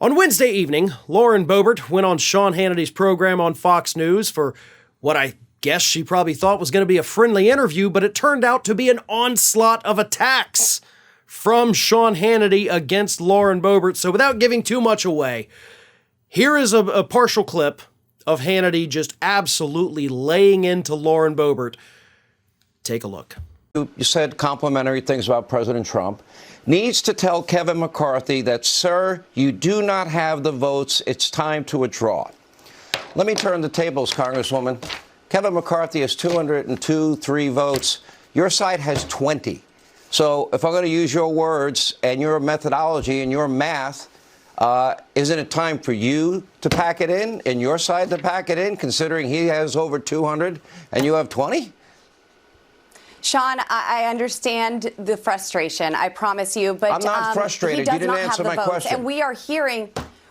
On Wednesday evening, Lauren Boebert went on Sean Hannity's program on Fox News for what I guess she probably thought was going to be a friendly interview, but it turned out to be an onslaught of attacks from Sean Hannity against Lauren Boebert. So without giving too much away, here is a partial clip of Hannity just absolutely laying into Lauren Boebert. Take a look. You said complimentary things about President Trump. Needs to tell Kevin McCarthy that, sir, you do not have the votes. It's time to withdraw. Let me turn the tables, Congresswoman. Kevin McCarthy has 203 votes. Your side has 20. So if I'm going to use your words and your methodology and your math, isn't it time for you to pack it in and your side to pack it in, considering he has over 200 and you have 20? Sean, I understand the frustration, I promise you, but I'm not frustrated. He You does didn't not answer have the my votes, question. and we are hearing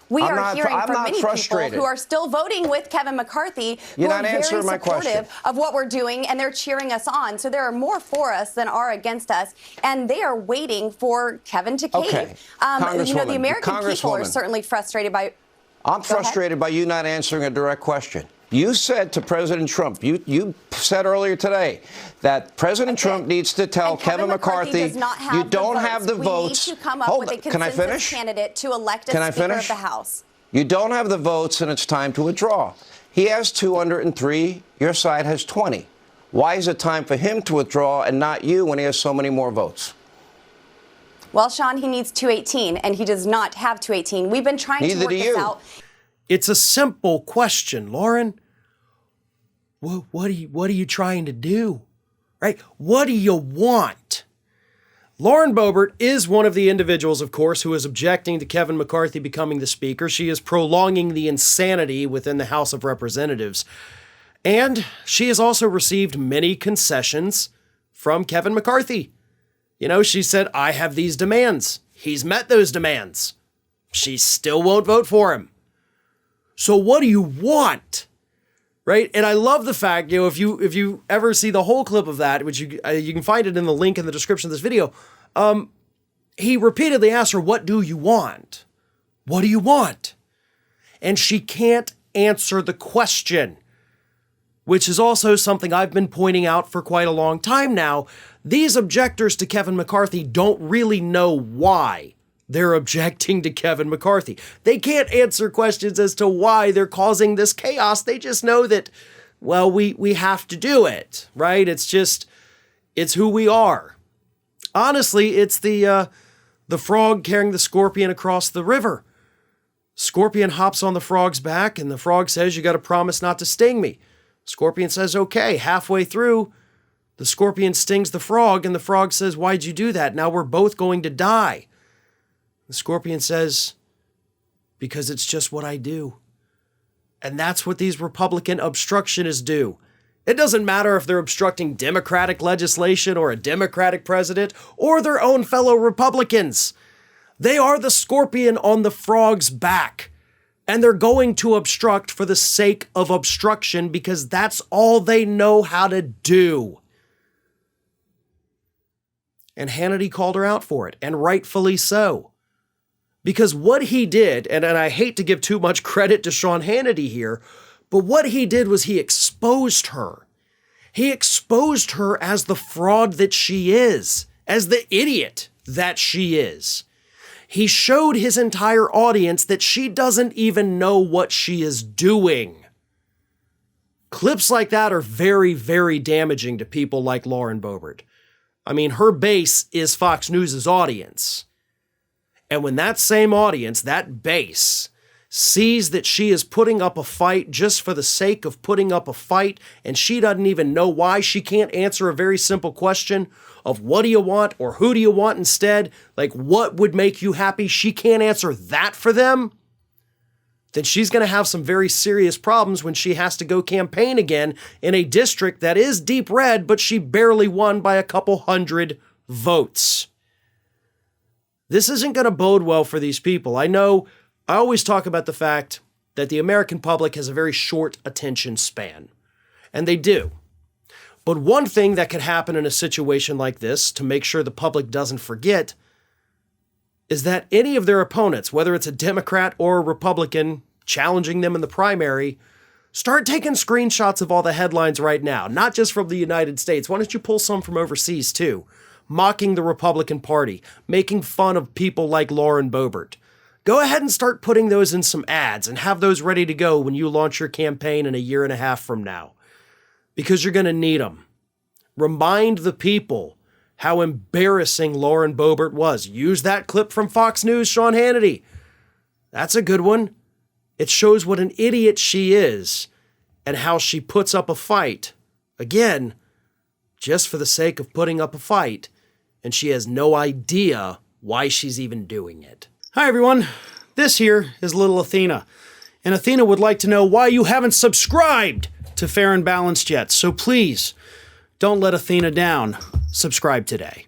I'm from not many frustrated. people who are still voting with Kevin McCarthy, You're who are not very answering my question. supportive of what we're doing, and they're cheering us on. So there are more for us than are against us, and they are waiting for Kevin to cave. Okay. The American people are Congresswoman. certainly frustrated by. I'm frustrated by you not answering a direct question. You said to President Trump, you said earlier today that President Trump needs to tell Kevin McCarthy, you don't have the votes. We need to come up with a consensus candidate to elect a Speaker of the House. You don't have the votes, and it's time to withdraw. He has 203. Your side has 20. Why is it time for him to withdraw and not you when he has so many more votes? Well, Sean, he needs 218, and he does not have 218. We've been trying to work this out. It's a simple question, Lauren. What are you trying to do? Right? What do you want? Lauren Boebert is one of the individuals, of course, who is objecting to Kevin McCarthy becoming the Speaker. She is prolonging the insanity within the House of Representatives. And she has also received many concessions from Kevin McCarthy. You know, she said, I have these demands. He's met those demands. She still won't vote for him. So what do you want? Right? And I love the fact, if you ever see the whole clip of that, which you can find it in the link in the description of this video, he repeatedly asks her, what do you want? What do you want? And she can't answer the question, which is also something I've been pointing out for quite a long time now. These objectors to Kevin McCarthy don't really know why they're objecting to Kevin McCarthy. They can't answer questions as to why they're causing this chaos. They just know that, well, we have to do it, right? It's who we are. Honestly, it's the frog carrying the scorpion across the river. Scorpion hops on the frog's back, and the frog says, you got to promise not to sting me. Scorpion says, okay. Halfway through, the scorpion stings the frog, and the frog says, why'd you do that? Now we're both going to die. The scorpion says, because it's just what I do. And that's what these Republican obstructionists do. It doesn't matter if they're obstructing Democratic legislation or a Democratic president or their own fellow Republicans. They are the scorpion on the frog's back. And they're going to obstruct for the sake of obstruction because that's all they know how to do. And Hannity called her out for it, and rightfully so. Because what he did, and I hate to give too much credit to Sean Hannity here, but what he did was he exposed her. He exposed her as the fraud that she is, as the idiot that she is. He showed his entire audience that she doesn't even know what she is doing. Clips like that are very, very damaging to people like Lauren Boebert. I mean, her base is Fox News' audience. And when that same audience, that base, sees that she is putting up a fight just for the sake of putting up a fight, and she doesn't even know why, she can't answer a very simple question of what do you want or who do you want instead, like what would make you happy, she can't answer that for them, then she's going to have some very serious problems when she has to go campaign again in a district that is deep red, but she barely won by a couple hundred votes. This isn't going to bode well for these people. I know I always talk about the fact that the American public has a very short attention span, and they do. But one thing that could happen in a situation like this to make sure the public doesn't forget is that any of their opponents, whether it's a Democrat or a Republican challenging them in the primary, start taking screenshots of all the headlines right now, not just from the United States. Why don't you pull some from overseas too? Mocking the Republican Party, making fun of people like Lauren Boebert. Go ahead and start putting those in some ads and have those ready to go when you launch your campaign in a year and a half from now, because you're going to need them. Remind the people how embarrassing Lauren Boebert was. Use that clip from Fox News, Sean Hannity. That's a good one. It shows what an idiot she is and how she puts up a fight. Again, just for the sake of putting up a fight, and she has no idea why she's even doing it. Hi everyone, this here is little Athena, and Athena would like to know why you haven't subscribed to Fair and Balanced yet, so please, don't let Athena down. Subscribe today.